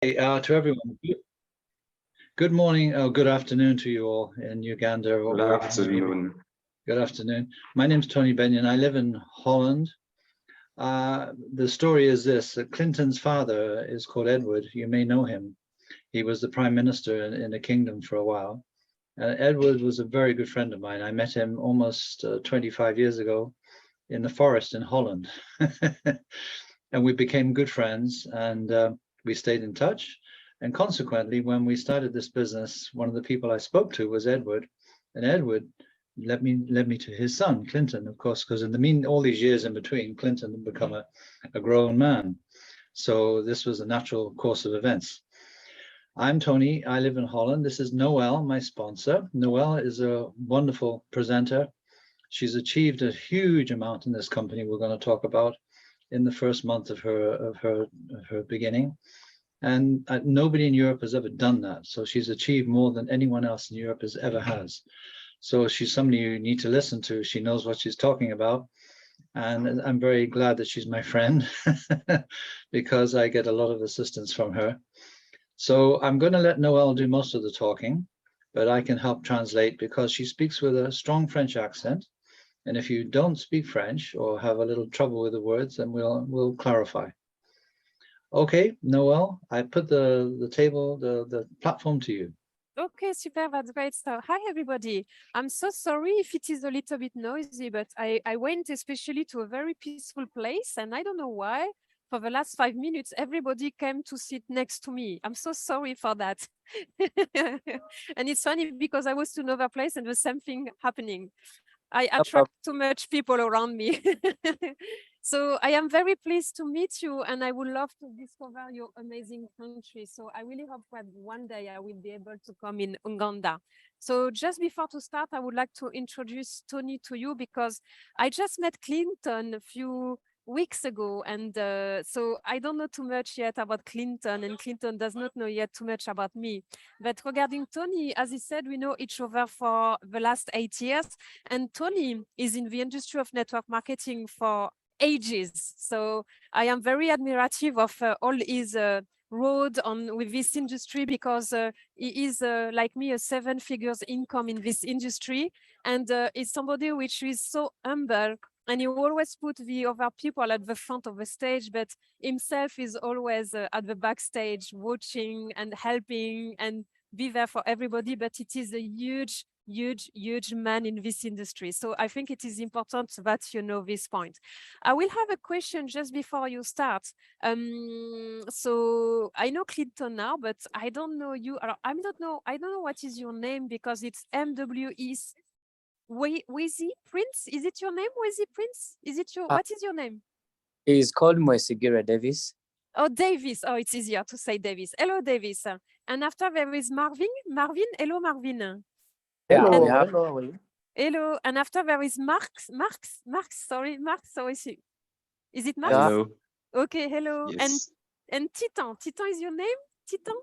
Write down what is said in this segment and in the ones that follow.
Hey, to everyone, good morning, good afternoon to you all in Uganda. Good afternoon. Good afternoon. My name is Tony Benyon. I live in Holland. The story is this, that Clinton's father is called Edward. You may know him. He was the prime minister in the kingdom for a while. Edward was a very good friend of mine. I met him almost 25 years ago in the forest in Holland. And we became good friends, and we stayed in touch. And consequently, when we started this business, one of the people I spoke to was Edward, and Edward led me to his son, Clinton, of course, because in the all these years in between, Clinton had become a grown man. So this was a natural course of events. I'm Tony. I live in Holland. This is Noelle, my sponsor. Noelle is a wonderful presenter. She's achieved a huge amount in this company we're going to talk about in the first month of her beginning. And nobody in Europe has ever done that. So she's achieved more than anyone else in Europe has. So she's somebody you need to listen to. She knows what she's talking about. And I'm very glad that she's my friend because I get a lot of assistance from her. So I'm going to let Noelle do most of the talking, but I can help translate because she speaks with a strong French accent. And if you don't speak French or have a little trouble with the words, then we'll clarify. Okay, Noelle, I put the platform to you. Okay, super, that's great. So hi, everybody. I'm so sorry if it is a little bit noisy, but I went especially to a very peaceful place, and I don't know why. For the last 5 minutes, everybody came to sit next to me. I'm so sorry for that. And it's funny because I was to another place and the same thing happening. I attract too much people around me. So I am very pleased to meet you, and I would love to discover your amazing country. So I really hope that one day I will be able to come in Uganda. So just before to start, I would like to introduce Tony to you because I just met Clinton a few weeks ago, and so I don't know too much yet about Clinton, and Clinton does not know yet too much about me. But regarding Tony, as he said, we know each other for the last 8 years, and Tony is in the industry of network marketing for ages. So I am very admirative of all his road on with this industry because he is like me, a 7 figures income in this industry, and is somebody which is so humble. And he always put the other people at the front of the stage, but himself is always at the backstage watching and helping and be there for everybody. But it is a huge man in this industry. So I think it is important that you know this point. I will have a question just before you start. So I know Clinton now, but I don't know you. I don't know what is your name because it's MWE. Wezi Prince? Is it your name, Wezi Prince? Is it your, what is your name? He's called Mwesigira Davis. Oh, Davis. Oh, it's easier to say Davis. Hello, Davis. And after there is Marvin. Marvin, hello, Marvin. Hello, Hello. And after there is Marx. Sorry, is it Marx? Hello. Okay, hello. Yes. And Titan. Titan is your name? Titan?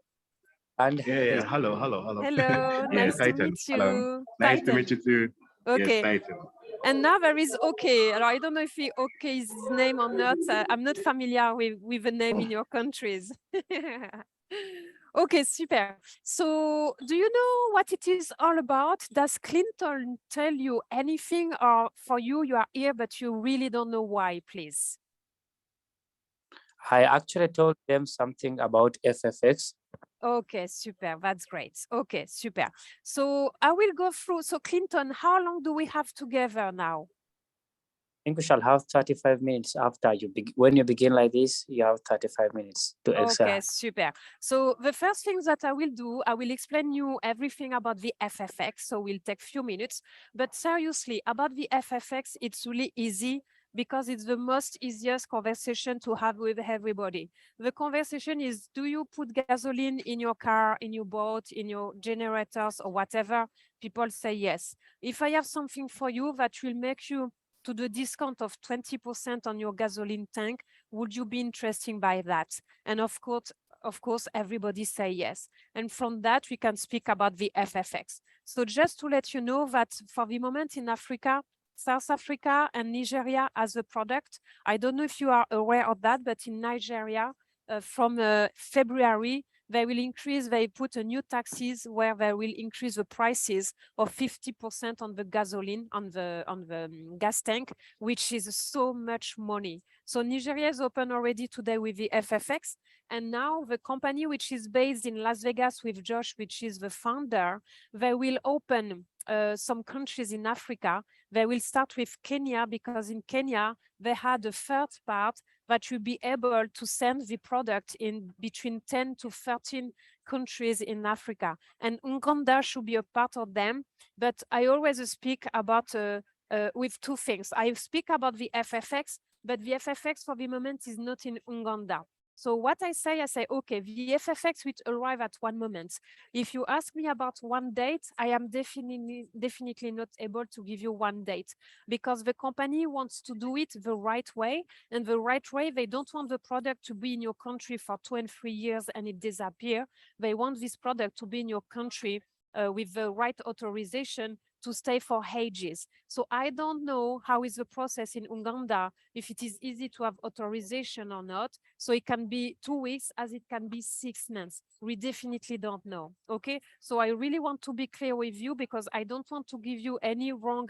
And Yeah. Hello. Hello. Yeah, Nice to Titan. meet you. Hello. Nice to Titan. meet you too. Okay. Yes, Titan. And now there is OK. I don't know if OK is his name or not. I'm not familiar with the name in your countries. Okay, super. So do you know what it is all about? Does Clinton tell you anything, or for you, you are here, but you really don't know why, please? I actually told them something about FFX. Okay, super. That's great. Okay, super. So I will go through. So Clinton, how long do we have together now? I think we shall have 35 minutes after when you begin like this, you have 35 minutes to excel. Okay, super. So the first thing that I will do, I will explain you everything about the FFX. So we'll take a few minutes, but seriously about the FFX, it's really easy because it's the most easiest conversation to have with everybody. The conversation is, do you put gasoline in your car, in your boat, in your generators or whatever? People say yes. If I have something for you that will make you to the discount of 20% on your gasoline tank, would you be interested by that? And of course, everybody say yes. And from that, we can speak about the FFX. So just to let you know that for the moment in Africa, South Africa and Nigeria as a product, I don't know if you are aware of that, but in Nigeria, from February, they put a new taxes where they will increase the prices of 50% on the gasoline, on the gas tank, which is so much money. So Nigeria is open already today with the FFX. And now the company, which is based in Las Vegas with Josh, which is the founder, they will open some countries in Africa. They will start with Kenya, because in Kenya, they had a third part that will be able to send the product in between 10 to 13 countries in Africa. And Uganda should be a part of them. But I always speak about with two things. I speak about the FFX, but the FFX for the moment is not in Uganda. So what I say, okay, the FFX will arrive at one moment. If you ask me about one date, I am definitely not able to give you one date, because the company wants to do it the right way. And the right way, they don't want the product to be in your country for 2 and 3 years and it disappear. They want this product to be in your country with the right authorization to stay for ages. So I don't know how is the process in Uganda, if it is easy to have authorization or not. So it can be 2 weeks as it can be 6 months. We definitely don't know, okay? So I really want to be clear with you, because I don't want to give you any wrong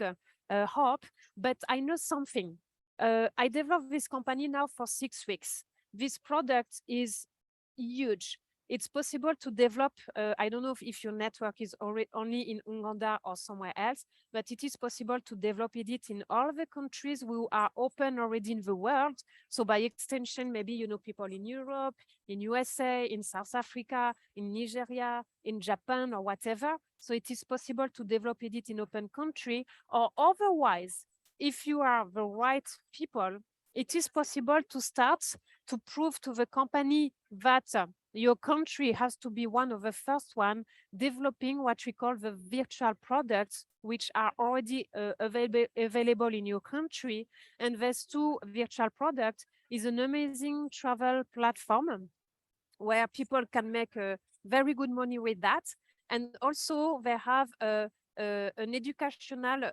hope, but I know something. I developed this company now for 6 weeks. This product is huge. It's possible to develop, I don't know if your network is already only in Uganda or somewhere else, but it is possible to develop it in all the countries who are open already in the world. So by extension, maybe you know people in Europe, in USA, in South Africa, in Nigeria, in Japan, or whatever. So it is possible to develop it in open country, or otherwise, if you are the right people, it is possible to start to prove to the company that your country has to be one of the first one developing what we call the virtual products, which are already available in your country. And these two virtual products is an amazing travel platform where people can make very good money with that. And also they have an educational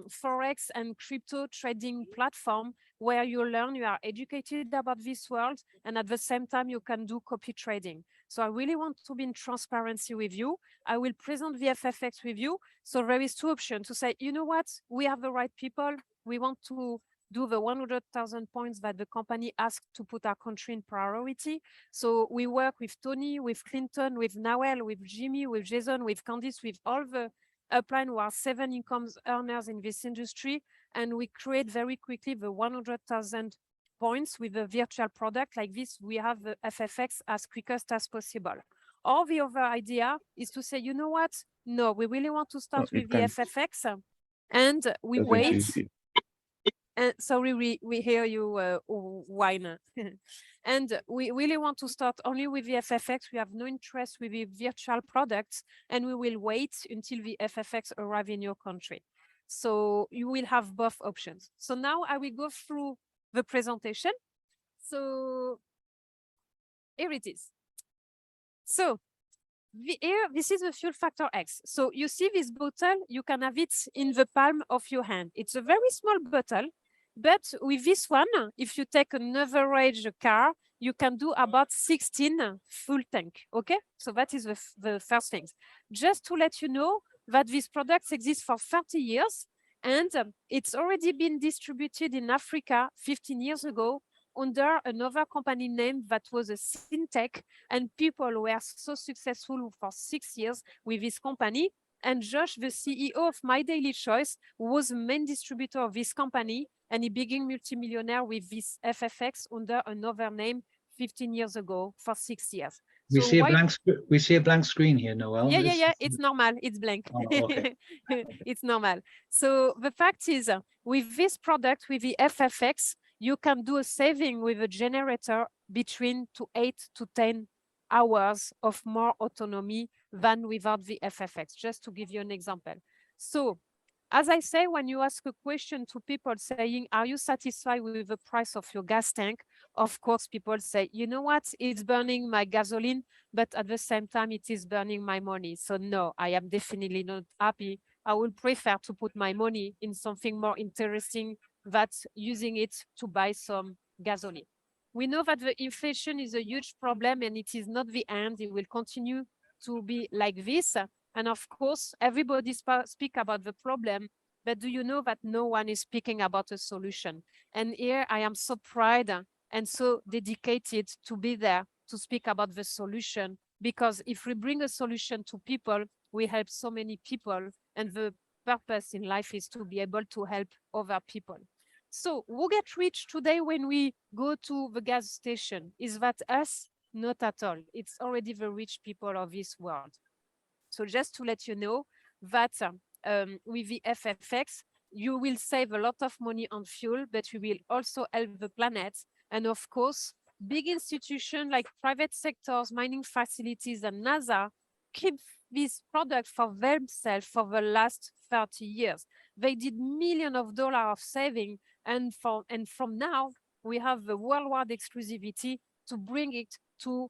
Forex and crypto trading platform where you learn, you are educated about this world, and at the same time you can do copy trading. So I really want to be in transparency with you. I will present the FFX with you. So there is 2 options to say, you know what, we have the right people. We want to do the 100,000 points that the company asked to put our country in priority. So we work with Tony, with Clinton, with Nawel, with Jimmy, with Jason, with Candice, with all the upline who are 7 incomes earners in this industry. And we create very quickly the 100,000 points with a virtual product like this. We have the FFX as quickest as possible. Or the other idea is to say, you know what? No, we really want to start with the FFX and we wait. And sorry, we hear you whine. And we really want to start only with the FFX. We have no interest with the virtual products, and we will wait until the FFX arrive in your country. So you will have both options. So now I will go through the presentation. So here it is. So here, this is the Fuel Factor X. So you see this bottle, you can have it in the palm of your hand. It's a very small bottle. But with this one, if you take an average car, you can do about 16 full tank, okay? So that is the first thing. Just to let you know that these products exist for 30 years, and it's already been distributed in Africa 15 years ago under another company name that was a Syntec, and people were so successful for 6 years with this company. And Josh, the CEO of My Daily Choice, was the main distributor of this company, and he became multimillionaire with this FFX under another name 15 years ago for 6 years. We see a blank screen here, Noel. Yeah. It's normal. It's blank. Oh, okay. It's normal. So the fact is, with this product, with the FFX, you can do a saving with a generator between 8 to 10 hours of more autonomy than without the FFX, just to give you an example. So as I say, when you ask a question to people saying, are you satisfied with the price of your gas tank? Of course, people say, you know what, it's burning my gasoline, but at the same time, it is burning my money. So no, I am definitely not happy. I would prefer to put my money in something more interesting than using it to buy some gasoline. We know that the inflation is a huge problem and it is not the end. It will continue to be like this. And of course, everybody speak about the problem, but do you know that no one is speaking about a solution? And here I am so proud and so dedicated to be there to speak about the solution, because if we bring a solution to people, we help so many people, and the purpose in life is to be able to help other people. So who get rich today when we go to the gas station? Is that us? Not at all. It's already the rich people of this world. So just to let you know that with the FFX, you will save a lot of money on fuel, but you will also help the planet. And of course, big institutions like private sectors, mining facilities, and NASA keep this product for themselves for the last 30 years. They did millions of dollars of saving, and from now we have the worldwide exclusivity to bring it to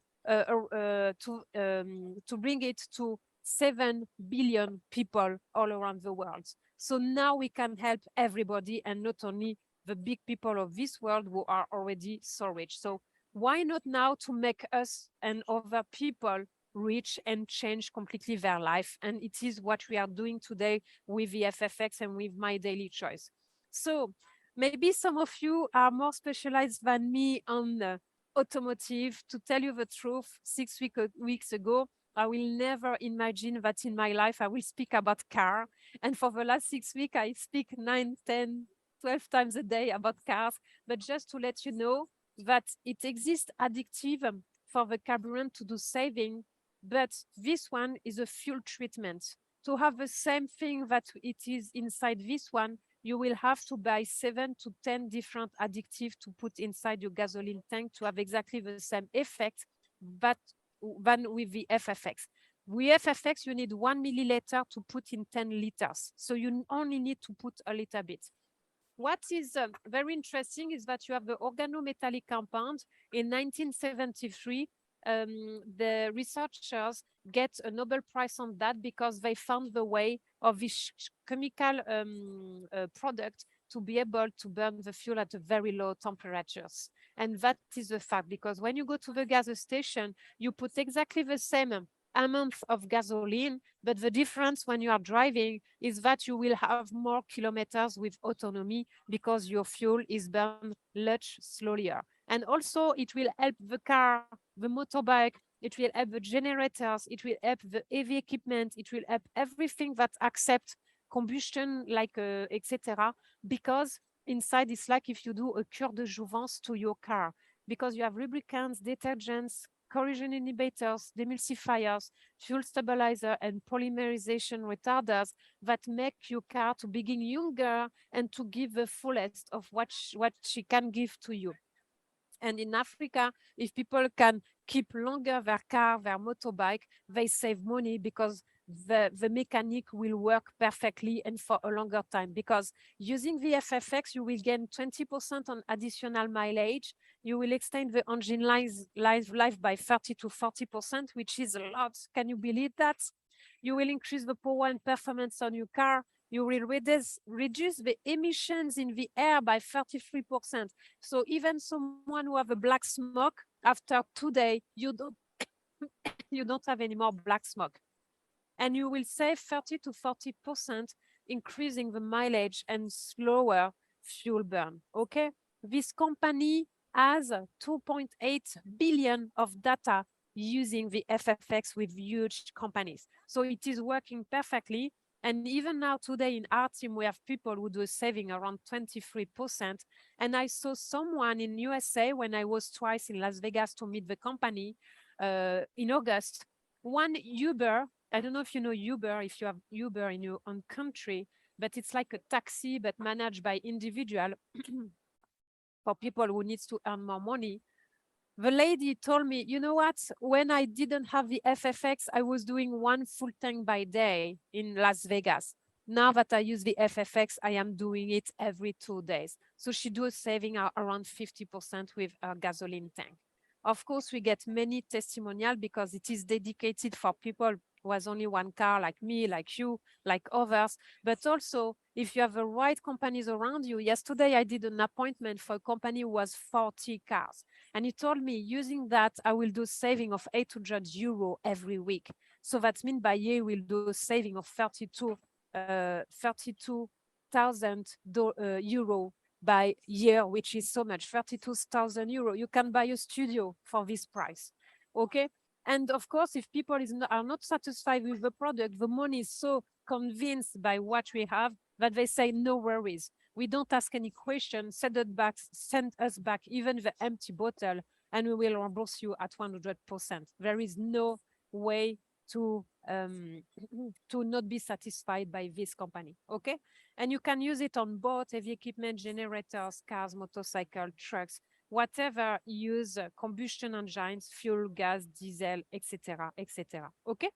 bring it to 7 billion people all around the world. So now we can help everybody, and not only the big people of this world who are already so rich. So why not now to make us and other people rich and change completely their life? And it is what we are doing today with the FFX and with My Daily Choice. So maybe some of you are more specialized than me on automotive. To tell you the truth, 6 weeks ago, I will never imagine that in my life I will speak about car. And for the last 6 weeks, I speak 9, 10, 12 times a day about cars. But just to let you know that it exists addictive for the carburant to do saving, but this one is a fuel treatment. To have the same thing that it is inside this one, you will have to buy 7 to 10 different additives to put inside your gasoline tank to have exactly the same effect than with the FFX. With FFX, you need 1 milliliter to put in 10 liters. So you only need to put a little bit. What is very interesting is that you have the organometallic compound. In 1973, the researchers get a Nobel Prize on that because they found the way of this chemical product to be able to burn the fuel at very low temperatures. And that is a fact, because when you go to the gas station, you put exactly the same amount of gasoline, but the difference when you are driving is that you will have more kilometers with autonomy because your fuel is burned much slower. And also it will help the car, the motorbike, it will help the generators, it will help the heavy equipment, it will help everything that accepts combustion, like etc. Because inside it's like if you do a cure de jouvence to your car, because you have lubricants, detergents, corrosion inhibitors, demulsifiers, fuel stabilizer, and polymerization retarders that make your car to begin younger and to give the fullest of what she can give to you. And in Africa, if people can keep longer their car, their motorbike, they save money because the mechanic will work perfectly and for a longer time. Because using the FFX, you will gain 20% on additional mileage. You will extend the engine life by 30 to 40%, which is a lot. Can you believe that? You will increase the power and performance on your car. You will reduce the emissions in the air by 33%. So even someone who have a black smoke, after 2 days, you don't have any more black smoke. And you will save 30 to 40%, increasing the mileage and slower fuel burn, okay? This company has 2.8 billion of data using the FFX with huge companies. So it is working perfectly. And even now today in our team, we have people who do a saving around 23%. And I saw someone in USA when I was twice in Las Vegas to meet the company in August. One Uber, I don't know if you know Uber, if you have Uber in your own country, but it's like a taxi, but managed by individual for people who needs to earn more money. The lady told me, you know what, when I didn't have the FFX, I was doing 1 full tank by day in Las Vegas. Now that I use the FFX, I am doing it every 2 days. So she do a saving around 50% with a gasoline tank. Of course, we get many testimonials because it is dedicated for people who has only one car, like me, like you, like others. But also, if you have the right companies around you. Yesterday, I did an appointment for a company who was 40 cars. And he told me using that, I will do saving of 800 euro every week. So that means by year, we'll do a saving of 32,000 euro by year, which is so much, 32,000 euro. You can buy a studio for this price, okay? And of course, if people are not satisfied with the product, the money is so convinced by what we have that they say, no worries. We don't ask any questions, send us back even the empty bottle, and we will reimburse you at 100%. There is no way to not be satisfied by this company, okay? And you can use it on both heavy equipment, generators, cars, motorcycle, trucks, whatever use combustion engines, fuel, gas, diesel, etc., etc. Okay.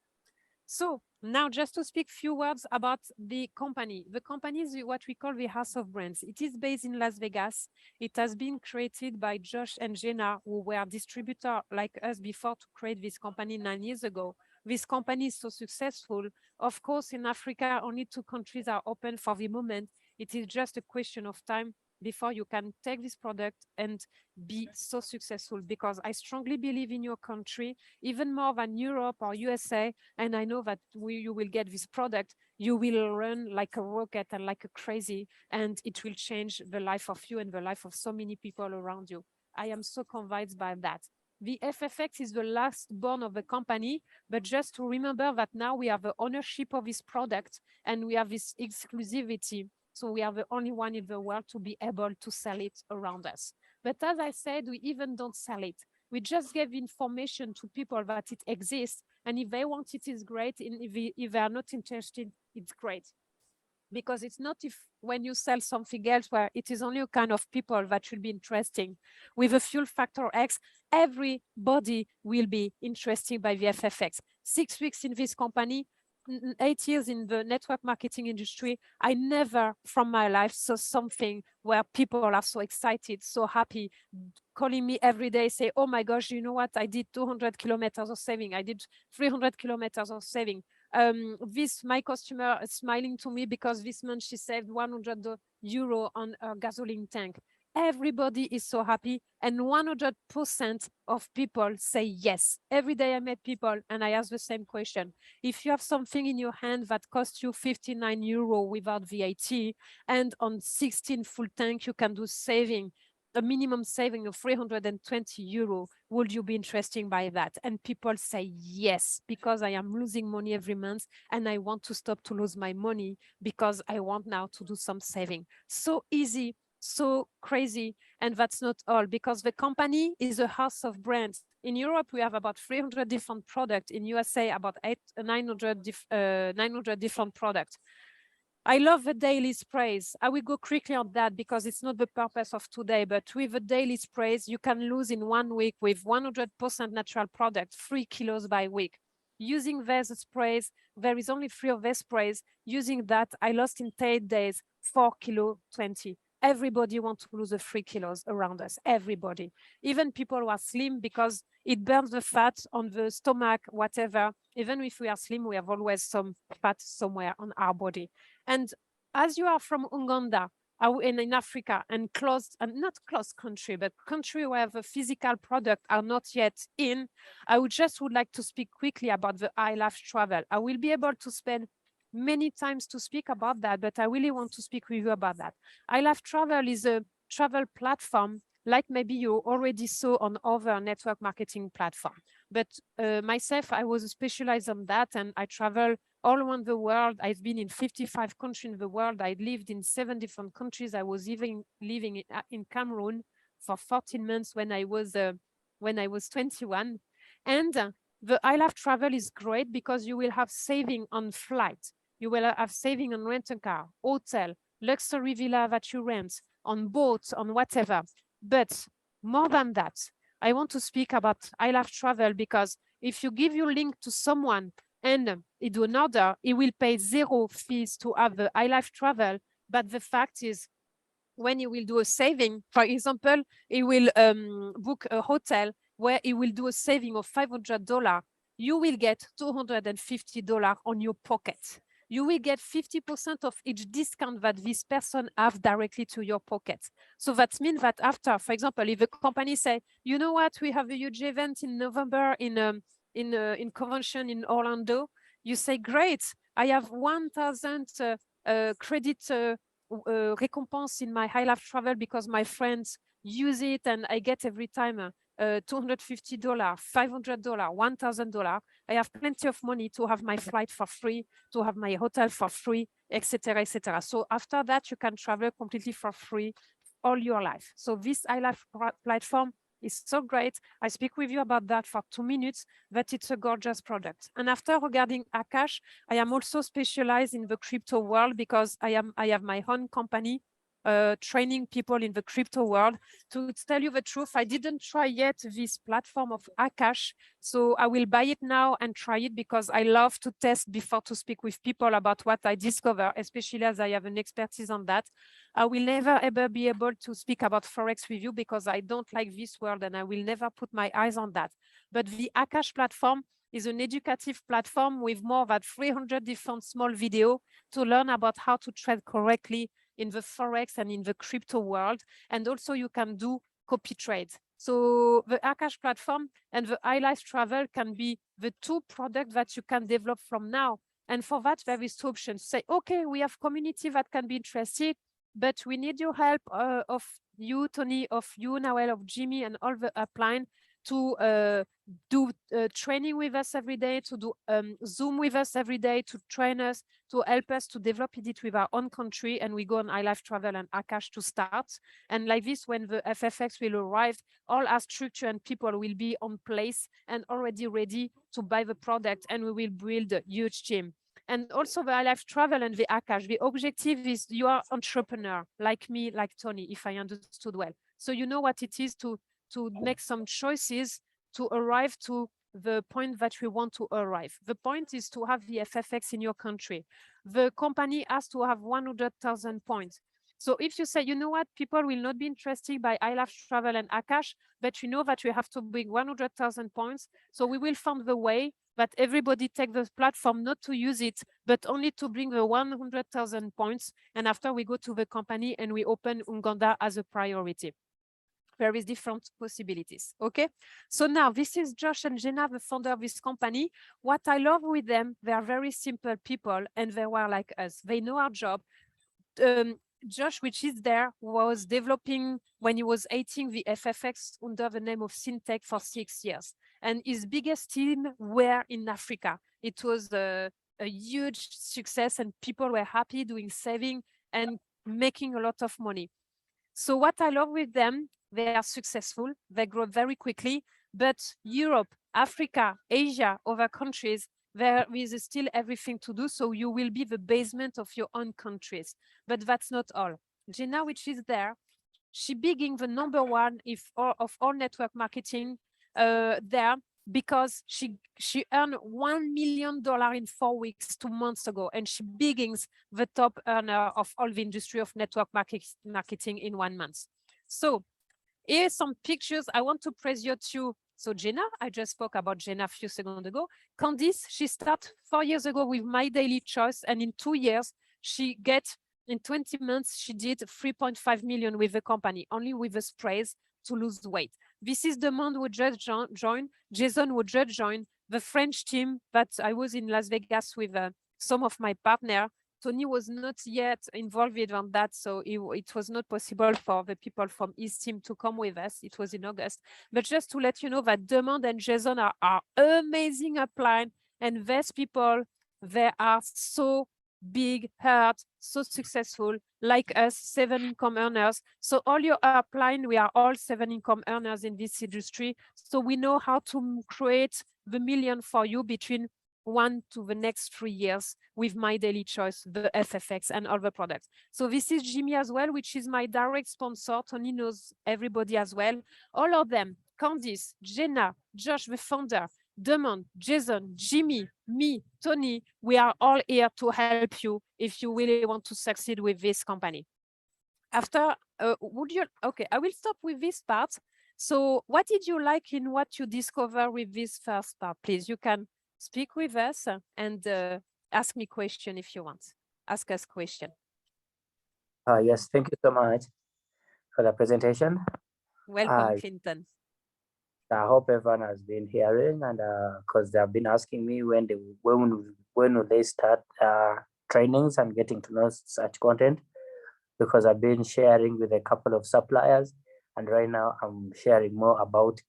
So now just to speak few words about the company. The company is what we call the House of Brands. It is based in Las Vegas. It has been created by Josh and Jenna, who were distributor like us before to create this company 9 years ago. This company is so successful. Of course, in Africa, only 2 countries are open for the moment. It is just a question of time before you can take this product and be so successful, because I strongly believe in your country, even more than Europe or USA. And I know that you will get this product, you will run like a rocket and like a crazy, and it will change the life of you and the life of so many people around you. I am so convinced by that. The FFX is the last born of the company, but just to remember that now we have the ownership of this product and we have this exclusivity. So we are the only one in the world to be able to sell it around us. But as I said, we even don't sell it. We just give information to people that it exists. And if they want it, is great. And if they are not interested, it's great. Because it's not if when you sell something else where it is only a kind of people that should be interesting. With a fuel factor X, everybody will be interested by the FFX. 6 weeks in this company, 8 years in the network marketing industry, I never from my life saw something where people are so excited, so happy, calling me every day, say, oh my gosh, you know what? I did 200 kilometers of saving. I did 300 kilometers of saving. My customer is smiling to me because this month she saved 100 euro on a gasoline tank. Everybody is so happy, and 100% of people say yes. Every day I met people and I ask the same question. If you have something in your hand that costs you 59 euro without VAT, and on 16 full tank you can do saving, a minimum saving of 320 euro, would you be interested by that? And people say yes, because I am losing money every month and I want to stop to lose my money because I want now to do some saving. So easy, so crazy. And that's not all, because the company is a house of brands. In Europe, we have about 300 different products. In USA, about 900 different products. I love the daily sprays. I will go quickly on that because it's not the purpose of today, but with the daily sprays, you can lose in 1 week with 100% natural product, 3 kilos by week. Using these sprays, there is only 3 of these sprays. Using that, I lost in 10 days, 4 kilo 20. Everybody wants to lose the 3 kilos around us, everybody. Even people who are slim, because it burns the fat on the stomach, whatever. Even if we are slim, we have always some fat somewhere on our body. And as you are from Uganda, in Africa, and not closed country, but country where the physical product are not yet in, I would like to speak quickly about the I Love Travel. I will be able to spend many times to speak about that, but I really want to speak with you about that. I Love Travel is a travel platform like maybe you already saw on other network marketing platform. But myself, I was specialized on that, and I travel all around the world. I've been in 55 countries in the world. I lived in 7 different countries. I was even living in Cameroon for 14 months when I was 21. And the I Love Travel is great because you will have saving on flight. You will have saving on rent a car, hotel, luxury villa that you rent, on boats, on whatever. But more than that, I want to speak about I Love Travel because if you give your link to someone and he do an order, he will pay 0 fees to have the I Love Travel. But the fact is, when you will do a saving, for example, he will book a hotel where he will do a saving of $500, you will get $250 on your pocket. you will get 50% of each discount that this person have directly to your pocket. So that means that after, for example, if a company say, you know what, we have a huge event in November in convention in Orlando, you say, great, I have 1,000 credit recompense in my iLife Travel because my friends use it and I get every time $250, $500, $1,000. I have plenty of money to have my flight for free, to have my hotel for free, etc., etc. So after that, you can travel completely for free all your life. So this iLife platform is so great. I speak with you about that for 2 minutes, but it's a gorgeous product. And after, regarding Akash, I am also specialized in the crypto world because I have my own company training people in the crypto world. To tell you the truth, I didn't try yet this platform of Akash, so I will buy it now and try it because I love to test before to speak with people about what I discover, especially as I have an expertise on that. I will never ever be able to speak about Forex with you because I don't like this world and I will never put my eyes on that. But the Akash platform is an educative platform with more than 300 different small videos to learn about how to trade correctly in the Forex and in the crypto world. And also you can do copy trades. So the Akash platform and the iLife Travel can be the two products that you can develop from now. And for that, there is two options. Say, okay, we have community that can be interested, but we need your help of you, Tony, of you, Noel, of Jimmy, and all the upline to do training with us every day, to do Zoom with us every day, to train us, to help us to develop it with our own country. And we go on iLife Travel and Akash to start. And like this, when the FFX will arrive, all our structure and people will be on place and already ready to buy the product, and we will build a huge team. And also the iLife Travel and the Akash, the objective is you are entrepreneur, like me, like Tony, if I understood well. So you know what it is to make some choices to arrive to the point that we want to arrive. The point is to have the FFX in your country. The company has to have 100,000 points. So if you say, you know what, people will not be interested by iLife Travel and Akash, but you know that we have to bring 100,000 points. So we will find the way that everybody take the platform not to use it, but only to bring the 100,000 points. And after we go to the company and we open Uganda as a priority. There is different possibilities, okay? So now this is Josh and Jenna, the founder of this company. What I love with them, they are very simple people and they were like us. They know our job. Josh, which is there, was developing when he was 18 the FFX under the name of Syntech for 6 years. And his biggest team were in Africa. It was a huge success and people were happy doing saving and making a lot of money. So what I love with them, they are successful, they grow very quickly, but Europe, Africa, Asia, other countries, there is still everything to do. So you will be the basement of your own countries, but that's not all. Jenna, which is there, she being the number one of all network marketing there because she earned $1 million in 4 weeks, 2 months ago, and she begins the top earner of all the industry of network marketing in 1 month. So here's some pictures. I want to present you. So Jenna, I just spoke about Jenna a few seconds ago. Candice, she started 4 years ago with My Daily Choice, and in 2 years, in 20 months, she did 3.5 million with the company, only with the sprays to lose weight. This is the man who just joined, Jason who just joined, the French team that I was in Las Vegas with some of my partner. Tony was not yet involved on that, so it was not possible for the people from his team to come with us. It was in August. But just to let you know that Demond and Jason are amazing upline, and these people, they are so big, hurt, so successful, like us, 7 income earners. So all your upline, we are all 7 income earners in this industry. So we know how to create the million for you between 1 to the next 3 years with My Daily Choice, the FFX and all the products. So this is Jimmy as well, which is my direct sponsor. Tony knows everybody as well. All of them, Candice, Jenna, Josh, the founder, Demond, Jason, Jimmy, me, Tony, we are all here to help you if you really want to succeed with this company. After, I will stop with this part. So what did you like in what you discover with this first part? Please, you can speak with us and ask me question if you want. Ask us question. Yes, thank you so much for the presentation. Welcome, I Clinton. I hope everyone has been hearing, and because they have been asking me when will they start trainings and getting to know such content, because I've been sharing with a couple of suppliers, and right now I'm sharing more about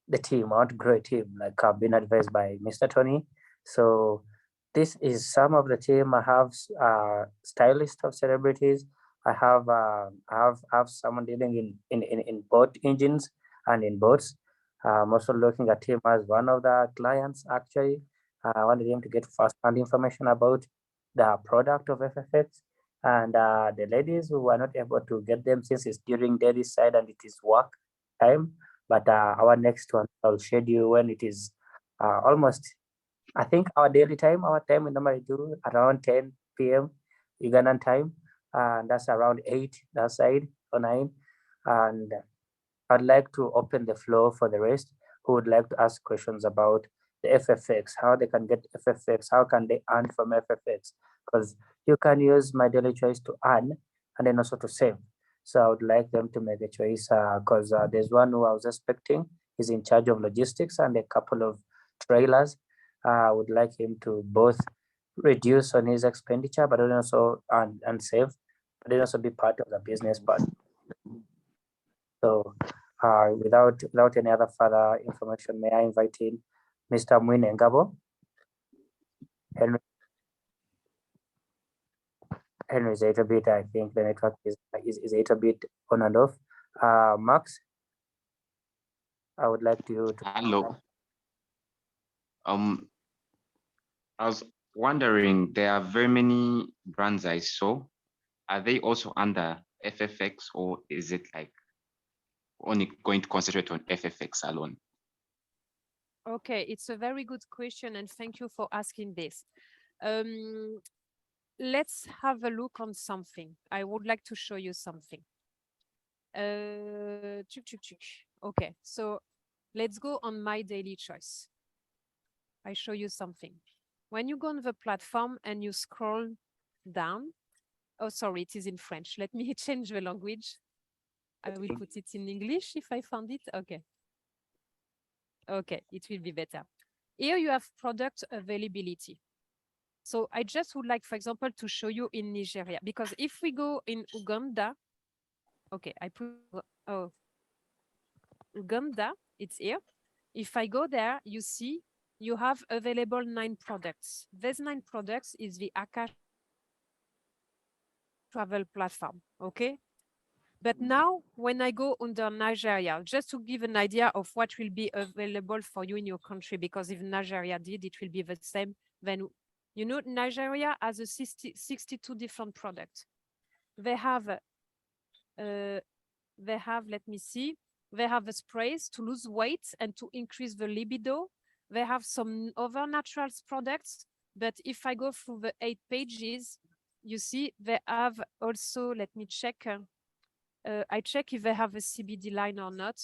the team. I want to grow a team, like I've been advised by Mr. Tony. So this is some of the team. I have stylist of celebrities. I have someone dealing in boat engines and in boats. I'm also looking at him as one of the clients. Actually, I wanted him to get first-hand information about the product of FFX, and the ladies who are not able to get them since it's during daily side and it is work time. But our next one I'll schedule when it is almost, I think our daily time, our time we normally do around 10 p.m. Ugandan time, and that's around 8 that side or 9. And I'd like to open the floor for the rest who would like to ask questions about the FFX, how they can get FFX, how can they earn from FFX? Because you can use My Daily Choice to earn and then also to save. So I would like them to make a choice because there's one who I was expecting. He's in charge of logistics and a couple of trailers. I would like him to both reduce on his expenditure, but then also and save, but then also be part of the business part. So without any other further information, may I invite in Mr. Mwine Ngabo? Henry is a bit, I think the network is a bit on and off. Max, I would like to. Hello. I was wondering, there are very many brands I saw. Are they also under FFX, or is it like only going to concentrate on FFX alone? Okay, it's a very good question, and thank you for asking this. Let's have a look on something. I would like to show you something. Okay, so let's go on My Daily Choice. I show you something. When you go on the platform and you scroll down, oh, sorry, it is in French. Let me change the language. I will put it in English if I found it. Okay. Okay, it will be better. Here you have product availability. So I just would like, for example, to show you in Nigeria, because if we go in Uganda, okay, I put, oh, Uganda, it's here. If I go there, you see, you have available 9 products. These 9 products is the Akash travel platform, okay? But now when I go under Nigeria, just to give an idea of what will be available for you in your country, because if Nigeria did, it will be the same. Then, you know, Nigeria has a 62 different products. They have, let me see, they have the sprays to lose weight and to increase the libido. They have some other natural products, but if I go through the 8 pages, you see they have also, let me check, I check if they have a CBD line or not.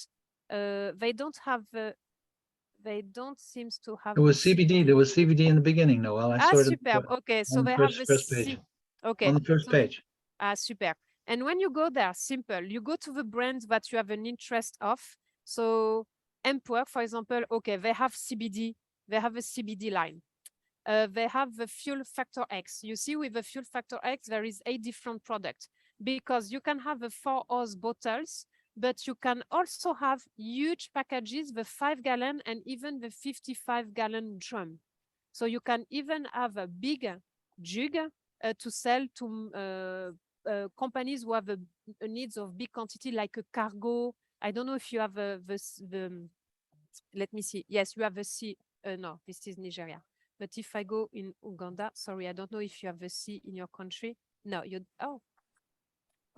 They don't have, they don't seem to have. There was CBD. There was CBD in the beginning, Noel. I saw it. Superb. Okay, so they have the first page. Okay. On the first page. Super. And when you go there, simple. You go to the brands that you have an interest of. So Empwork, for example, okay, they have CBD. They have a CBD line. They have the Fuel Factor X. You see, with the Fuel Factor X, there is 8 different products, because you can have the 4 oz bottles, but you can also have huge packages, the 5-gallon and even the 55-gallon drum. So you can even have a big jug to sell to companies who have a needs of big quantity, like a cargo. I don't know if you have the let me see. Yes, you have a C. No, this is Nigeria. But if I go in Uganda, sorry, I don't know if you have a sea in your country. No, you, oh,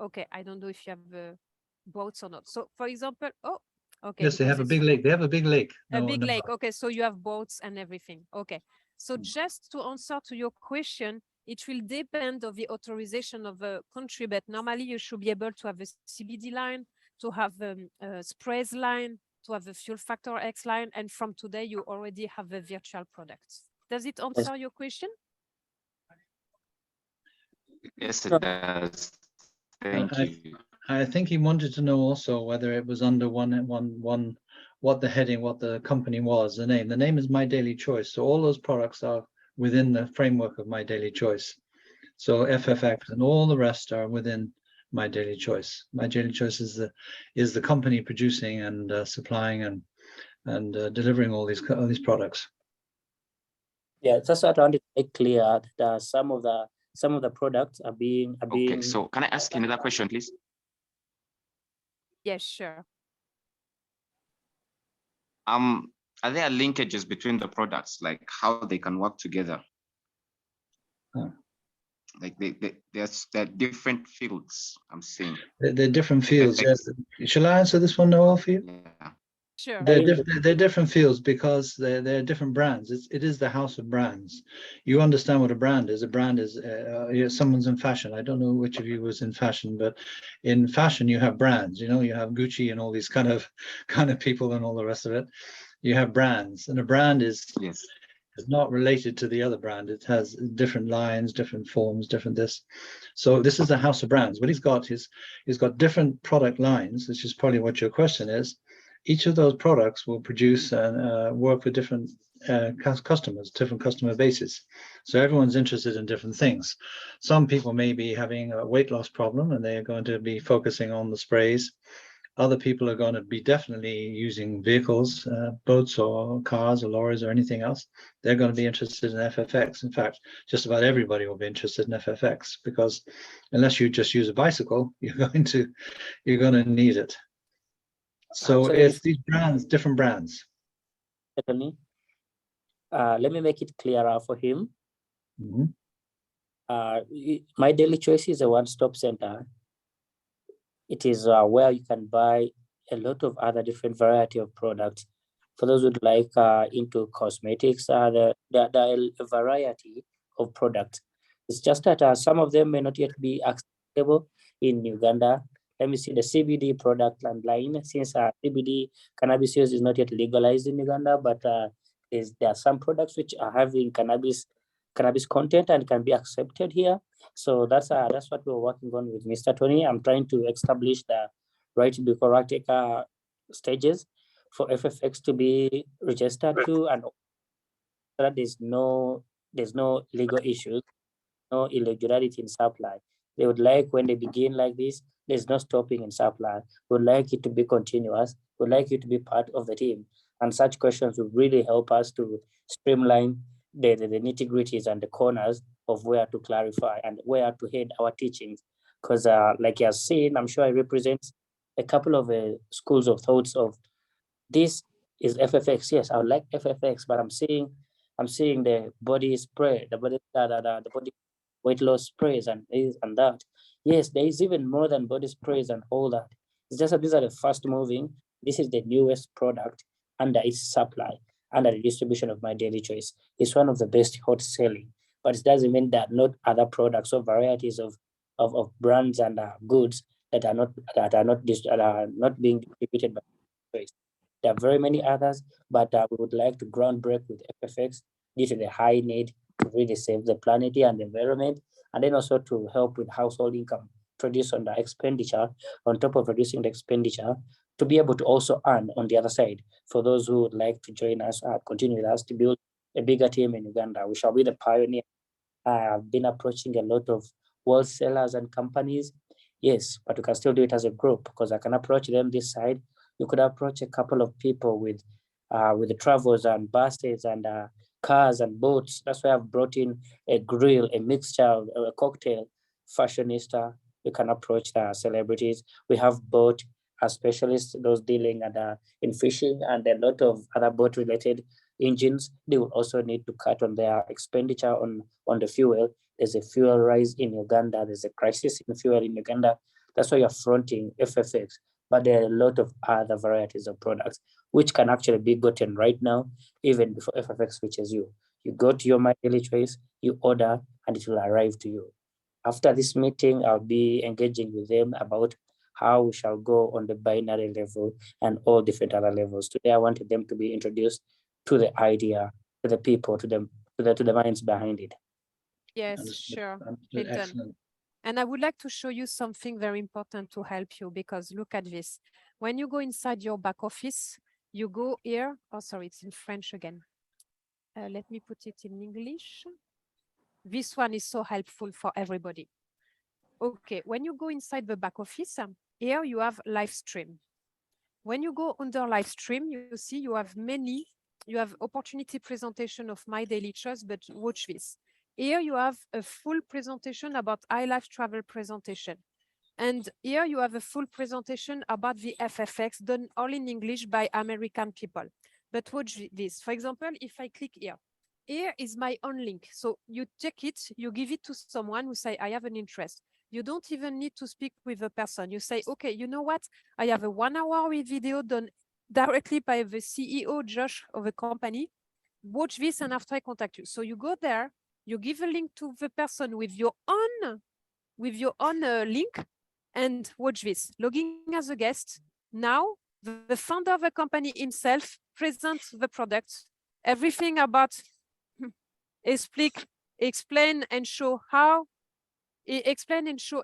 okay. I don't know if you have boats or not. So for example, oh, okay. Yes, they have a big lake. They have a big lake. A big lake. Okay, so you have boats and everything. Okay. So just to answer to your question, it will depend on the authorization of the country, but normally you should be able to have a CBD line, to have a sprays line, to have a Fuel Factor X line, and from today you already have the virtual products. Does it answer your question? Yes, it does. Thank you. I think he wanted to know also whether it was under one, what the heading, what the company was, the name. The name is My Daily Choice. So all those products are within the framework of My Daily Choice. So FFX and all the rest are within My Daily Choice. My Daily Choice is the company producing and supplying and delivering all these products. Yeah, that's what I wanted to make clear that some of the products are being Okay, so can I ask you another question, please? Yes, sure. Are there linkages between the products, like how they can work together? Like they're different fields, I'm seeing. They're different fields. FFX. Yes. Shall I answer this one, Noel, for you? Yeah. Sure. They're different fields because they're different brands. It is the house of brands. You understand what a brand is. A brand is someone's in fashion. I don't know which of you was in fashion, but in fashion you have brands. You know, you have Gucci and all these kind of people and all the rest of it. You have brands, and a brand is Yes. not related to the other brand. It has different lines, different forms, different this. So this is the house of brands. What he's got different product lines, which is probably what your question is. Each of those products will produce and work with different customers, different customer bases. So everyone's interested in different things. Some people may be having a weight loss problem and they're going to be focusing on the sprays. Other people are going to be definitely using vehicles, boats or cars or lorries or anything else. They're going to be interested in FFX. In fact, just about everybody will be interested in FFX because unless you just use a bicycle, you're going to need it. So Actually, it's these brands, different brands. certainly. Let me make it clearer for him. Mhm. My Daily Choice is a one-stop center. It is where you can buy a lot of other different variety of products. For those who'd like into cosmetics, there are a variety of products. It's just that some of them may not yet be accessible in Uganda. Let me see the CBD product line, since CBD cannabis use is not yet legalized in Uganda, but there are some products which are having cannabis content and can be accepted here. So that's what we're working on with Mr. Tony. I'm trying to establish the right bureaucratic stages for FFX to be registered to, and that there's no legal issues, no irregularity in supply. They would like when they begin like this, there's no stopping in supply. We would like it to be continuous. We would like you to be part of the team. And such questions would really help us to streamline the nitty-gritties and the corners of where to clarify and where to head our teachings. Because like you have seen, I'm sure I represent a couple of schools of thoughts of this is FFX. Yes, I would like FFX, but I'm seeing the body spray, the body weight loss sprays and this and that. Yes, there is even more than body sprays and all that. It's just that these are the fast moving. This is the newest product under its supply, under the distribution of My Daily Choice. It's one of the best hot selling, but it doesn't mean that not other products or varieties of brands and goods that are not being distributed by Choice. There are very many others, but we would like to groundbreak with FFX due to the high need to really save the planet and the environment, and then also to help with household income produced on the expenditure, on top of reducing the expenditure, to be able to also earn on the other side. For those who would like to join us, continue with us to build a bigger team in Uganda, we shall be the pioneer. I've been approaching a lot of wholesalers and companies. Yes, but we can still do it as a group because I can approach them this side. You could approach a couple of people with the travels and buses and cars and boats. That's why I've brought in a grill, a mixture, a cocktail, fashionista. You can approach the celebrities. We have boat specialists, those dealing in fishing and a lot of other boat-related engines. They will also need to cut on their expenditure on the fuel. There's a fuel rise in Uganda. There's a crisis in fuel in Uganda. That's why you're fronting FFX. But there are a lot of other varieties of products which can actually be gotten right now, even before FFX reaches you. You go to your My Daily Choice, you order, and it will arrive to you. After this meeting, I'll be engaging with them about how we shall go on the binary level and all different other levels. Today, I wanted them to be introduced to the idea, to the people, to the minds behind it. Yes, Understood. sure. Understood. Clinton. Excellent. And I would like to show you something very important to help you, because look at this. When you go inside your back office, you go here. Oh, sorry, it's in French again. Let me put it in English. This one is so helpful for everybody. Okay, when you go inside the back office, here you have live stream. When you go under live stream, you see you have opportunity presentation of My Daily Choice, but watch this. Here you have a full presentation about iLife travel presentation. And here you have a full presentation about the FFX done all in English by American people. But watch this. For example, if I click here, here is my own link. So you take it, you give it to someone who say, I have an interest. You don't even need to speak with a person. You say, okay, you know what? I have a 1 hour video done directly by the CEO, Josh, of a company. Watch this, and after I contact you. So you go there, you give a link to the person with your own link, and watch this. Logging as a guest. Now, the founder of the company himself presents the product, everything about explain and show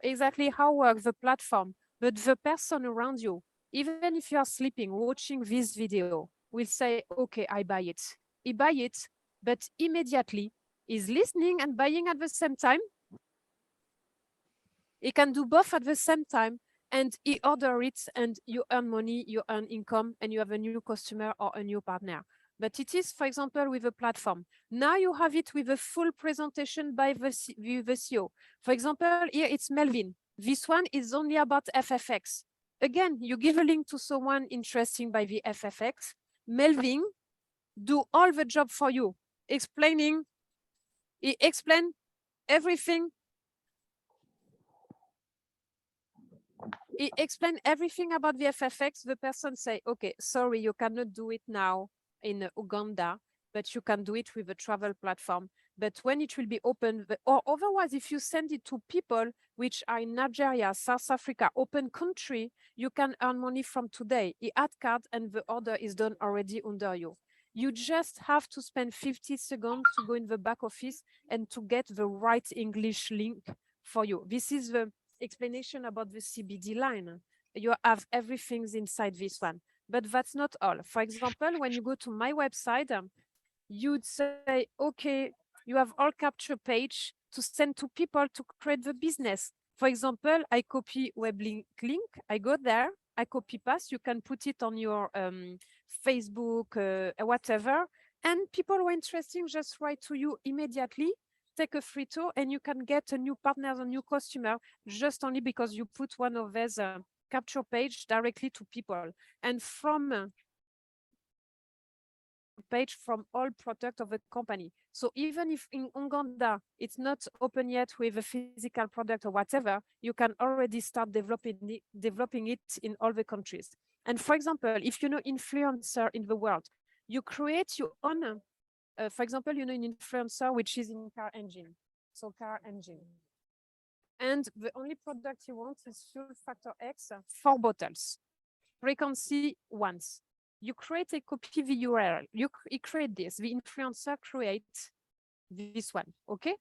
exactly how works the platform. But the person around you, even if you are sleeping, watching this video, will say, okay, I buy it. He buy it, but immediately is listening and buying at the same time. He can do both at the same time, and he order it, and you earn money, you earn income, and you have a new customer or a new partner. But it is, for example, with a platform. Now you have it with a full presentation by the CEO. For example, here it's Melvin. This one is only about FFX. Again, you give a link to someone interested by the FFX. Melvin do all the job for you, he explain everything. He explained everything about the FFX. The person say, okay, sorry, you cannot do it now in Uganda, but you can do it with a travel platform. But when it will be open, or otherwise, if you send it to people which are in Nigeria, South Africa, open country, you can earn money from today. He add card and the order is done already under you. You just have to spend 50 seconds to go in the back office and to get the right English link for you. This is the explanation about the CBD line. You have everything inside this one, but that's not all. For example, when you go to my website, you'd say, okay, you have all capture page to send to people to create the business. For example, I copy web link, I go there, I copy paste, you can put it on your Facebook, whatever, and people who are interested just write to you immediately, take a free tour, and you can get a new partner, a new customer, just only because you put one of these capture page directly to people. And from page from all product of the company. So even if in Uganda, it's not open yet with a physical product or whatever, you can already start developing it in all the countries. And for example, if you know influencer in the world, you create your own, for example, you know an influencer which is in car engine. So car engine. And the only product you want is Fuel Factor X, 4 bottles. Frequency once. You create a copy the URL. You create this. The influencer creates this one. Okay.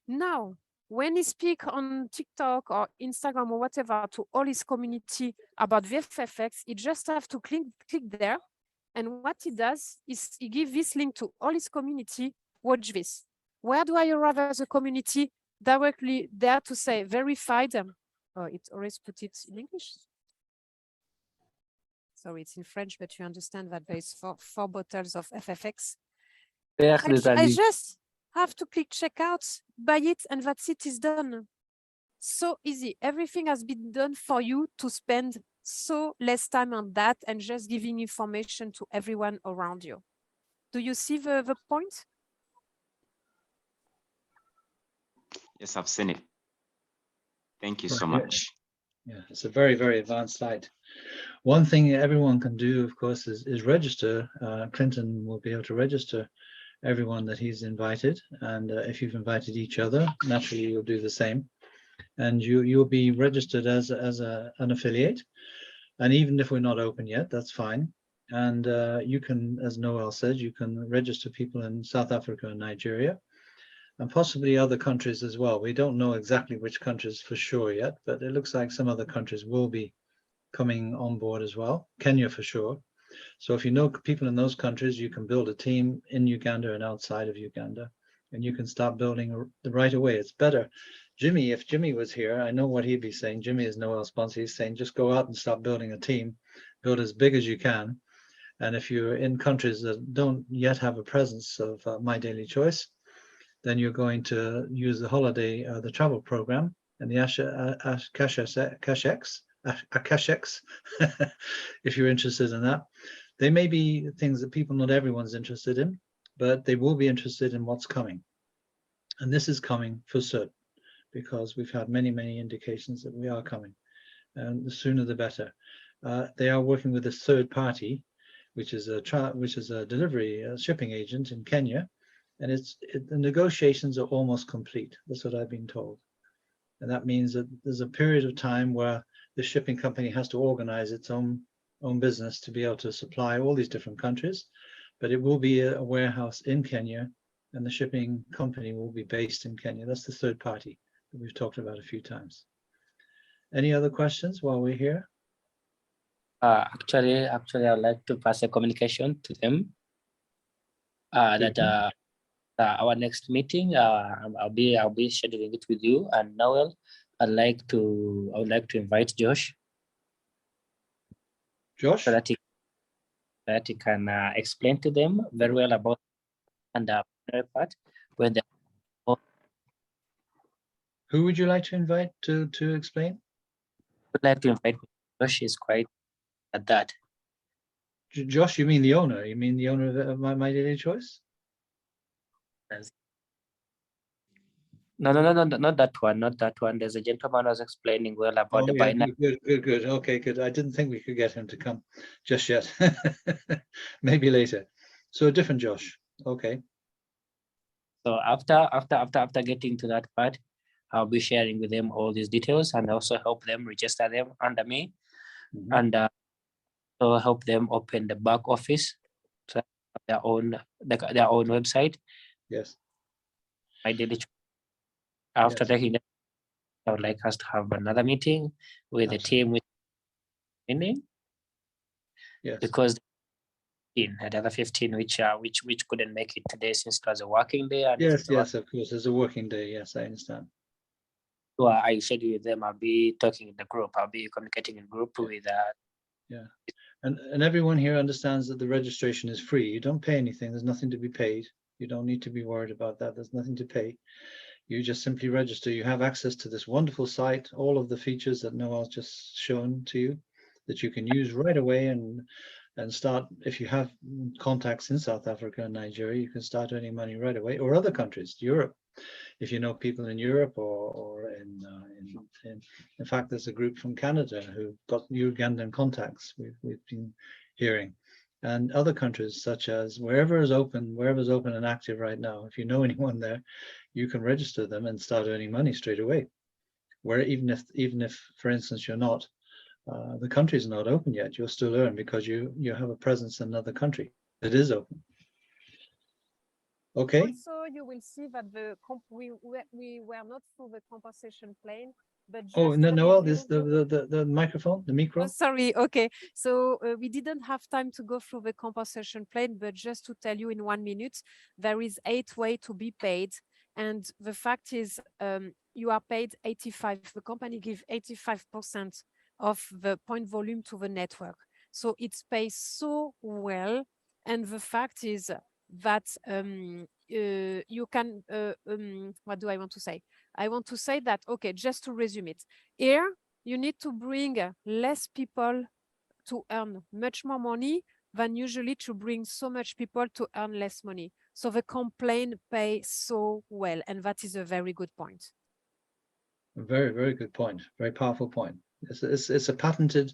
Now, when he speak on TikTok or Instagram or whatever to all his community about VFFX, he just have to click there. And what he does is he gives this link to all his community. Watch this. Where do I arrive as a community? Directly there to say verified. Oh, it always put it in English. Sorry, it's in French, but you understand that there is four bottles of FFX. I just have to click checkout, buy it, and that's it, is done. So easy. Everything has been done for you to spend so less time on that and just giving information to everyone around you. Do you see the point? Yes, I've seen it. Thank you so much. Yeah, it's a very, very advanced site. One thing everyone can do, of course, is register. Clinton will be able to register everyone that he's invited. And if you've invited each other, naturally you'll do the same. And you'll be registered as an affiliate. And even if we're not open yet, that's fine. And you can, as Noel said, you can register people in South Africa and Nigeria. and possibly other countries as well. We don't know exactly which countries for sure yet, but it looks like some other countries will be coming on board as well. Kenya for sure. So if you know people in those countries, you can build a team in Uganda and outside of Uganda, and you can start building right away. It's better. Jimmy, if Jimmy was here, I know what he'd be saying. Jimmy is Noel's sponsor. He's saying just go out and start building a team, build as big as you can. And if you're in countries that don't yet have a presence of My Daily Choice, then you're going to use the holiday, the travel program, and the Akashex, if you're interested in that. They may be things that not everyone's interested in, but they will be interested in what's coming. And this is coming for certain, because we've had many, many indications that we are coming, and the sooner the better. They are working with a third party, which is a delivery shipping agent in Kenya, and the negotiations are almost complete. That's what I've been told. And that means that there's a period of time where the shipping company has to organize its own business to be able to supply all these different countries. But it will be a warehouse in Kenya, and the shipping company will be based in Kenya. That's the third party that we've talked about a few times. Any other questions while we're here? Actually, I'd like to pass a communication to them that our next meeting, I'll be scheduling it with you and Noel. I would like to invite Josh. Josh? So that he can explain to them very well about and the part when they. Who would you like to invite to explain? I'd like to invite Josh. Is quite at that. Josh, you mean the owner? You mean the owner of My Daily Choice? No, not that one. Not that one. There's a gentleman who was explaining well about the binary. Good. Okay, good. I didn't think we could get him to come just yet. Maybe later. So a different Josh. Okay. So after getting to that part, I'll be sharing with them all these details and also help them register them under me, and so help them open the back office, so their own website. Yes. My Daily. After taking that, I would like us to have another meeting with the team with meaning. Yes. Because the other 15 which couldn't make it today since it was a working day. And yes, of course. It's a working day. Yes, I understand. So I said with them, I'll be talking in the group. I'll be communicating in group with And everyone here understands that the registration is free. You don't pay anything. There's nothing to be paid. You don't need to be worried about that. There's nothing to pay. You just simply register. You have access to this wonderful site, all of the features that Noel's just shown to you, that you can use right away and start. If you have contacts in South Africa and Nigeria, you can start earning money right away, or other countries, Europe. If you know people in Europe or in fact, there's a group from Canada who got Ugandan contacts. We've been hearing, and other countries such as wherever's open and active right now. If you know anyone there, you can register them and start earning money straight away. Where even if, for instance, you're not, the country is not open yet, you'll still earn because you have a presence in another country that is open. Okay. Also, you will see that we were not through the compensation plan, but just Noel, this the microphone, the micro. Oh, sorry. Okay, so we didn't have time to go through the compensation plan, but just to tell you in 1 minute, there is 8 ways to be paid, and the fact is, you are paid 85. The company gives 85% of the point volume to the network, so it pays so well. And the fact is that you can. What do I want to say? I want to say that, okay, just to resume it, here you need to bring less people to earn much more money than usually to bring so much people to earn less money. So the campaign pays so well, and that is a very good point. A very, very good point. Very powerful point. It's a patented.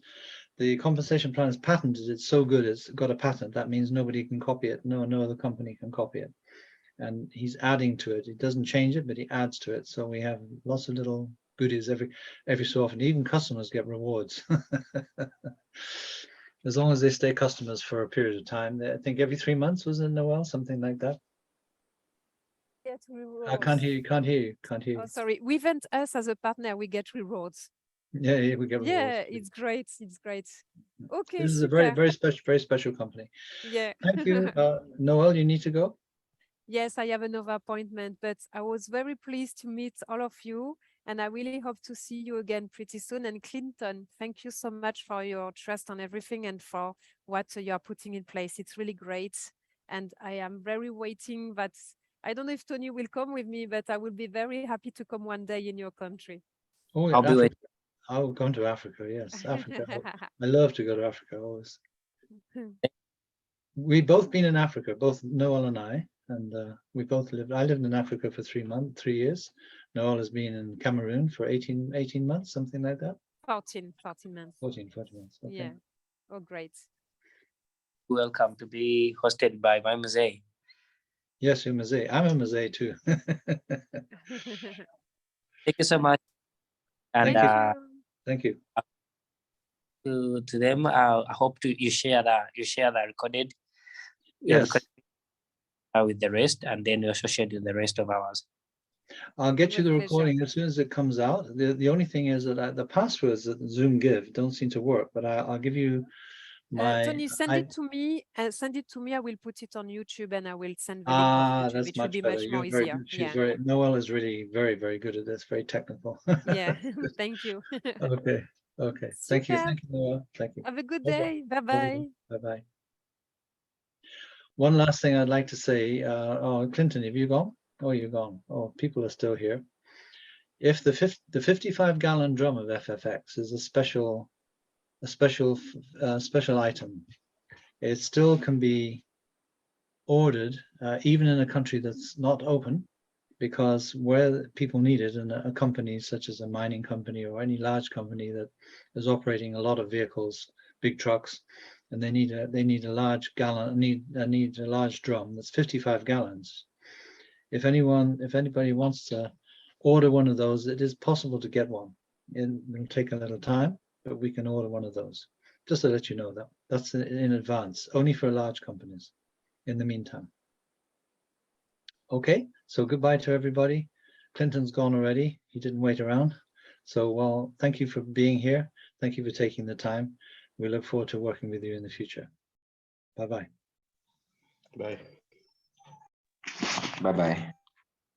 The compensation plan is patented. It's so good. It's got a patent. That means nobody can copy it. No other company can copy it. And he's adding to it. He doesn't change it, but he adds to it. So we have lots of little goodies every so often. Even customers get rewards. As long as they stay customers for a period of time. I think every 3 months, was it, Noel? Something like that. get I rewards. can't hear you, can't hear you, can't hear Oh, you. sorry. With us as a partner, we get rewards. Yeah, yeah, we get rewards. Yeah, it's great. It's great. Okay, This is a super. very special company. Yeah. Thank you. Noel, you need to go? Yes, I have another appointment, but I was very pleased to meet all of you, and I really hope to see you again pretty soon. And Clinton, thank you so much for your trust on everything and for what you are putting in place. It's really great. And I am very waiting that I don't know if Tony will come with me, but I will be very happy to come one day in your country. Oh, I'll be Africa. waiting. I'll go to Africa. Yes, Africa. I love to go to Africa always. We've both been in Africa, both Noel and I, and we both lived. I lived in Africa for 3 years. Noel has been in Cameroon for 18 months, something like that. 14 months. 14 months. Okay. Yeah. Oh, great. Welcome to be hosted by my Mzee. Yes, you're Mzee. I'm a Mzee too. Thank you so much. And Thank you. Thank you. to them, I hope you share the recorded. Yes. With the rest, and then you also share the rest of ours. I'll get you With the pleasure. recording as soon as it comes out. The only thing is that the passwords that Zoom give don't seem to work, but I'll give you my. Tony, send it to me. Send it to me. I will put it on YouTube, and I will send the link of YouTube. That's It will much be better. much You're more very easier. good. She's Yeah. very. Noel is really very good at this. Very technical. Yeah. Thank you. Okay. Okay. Thank you. Super. Thank you, Noel. Thank you. Have a good Bye-bye. day. Bye-bye. Bye-bye. One last thing I'd like to say. Oh, Clinton, have you gone? Oh, you're gone. Oh, people are still here. If the 55-gallon drum of FFX is a special item, it still can be ordered even in a country that's not open, because where people need it, and a company such as a mining company or any large company that is operating a lot of vehicles, big trucks, and they need a large gallon, need a large drum that's 55 gallons. If anybody wants to order one of those, it is possible to get one. It will take a little time, but we can order one of those. Just to let you know that. That's in advance, only for large companies in the meantime. Okay, so goodbye to everybody. Clinton's gone already. He didn't wait around. So, well, thank you for being here. Thank you for taking the time. We look forward to working with you in the future. Bye-bye. Bye. Bye-bye.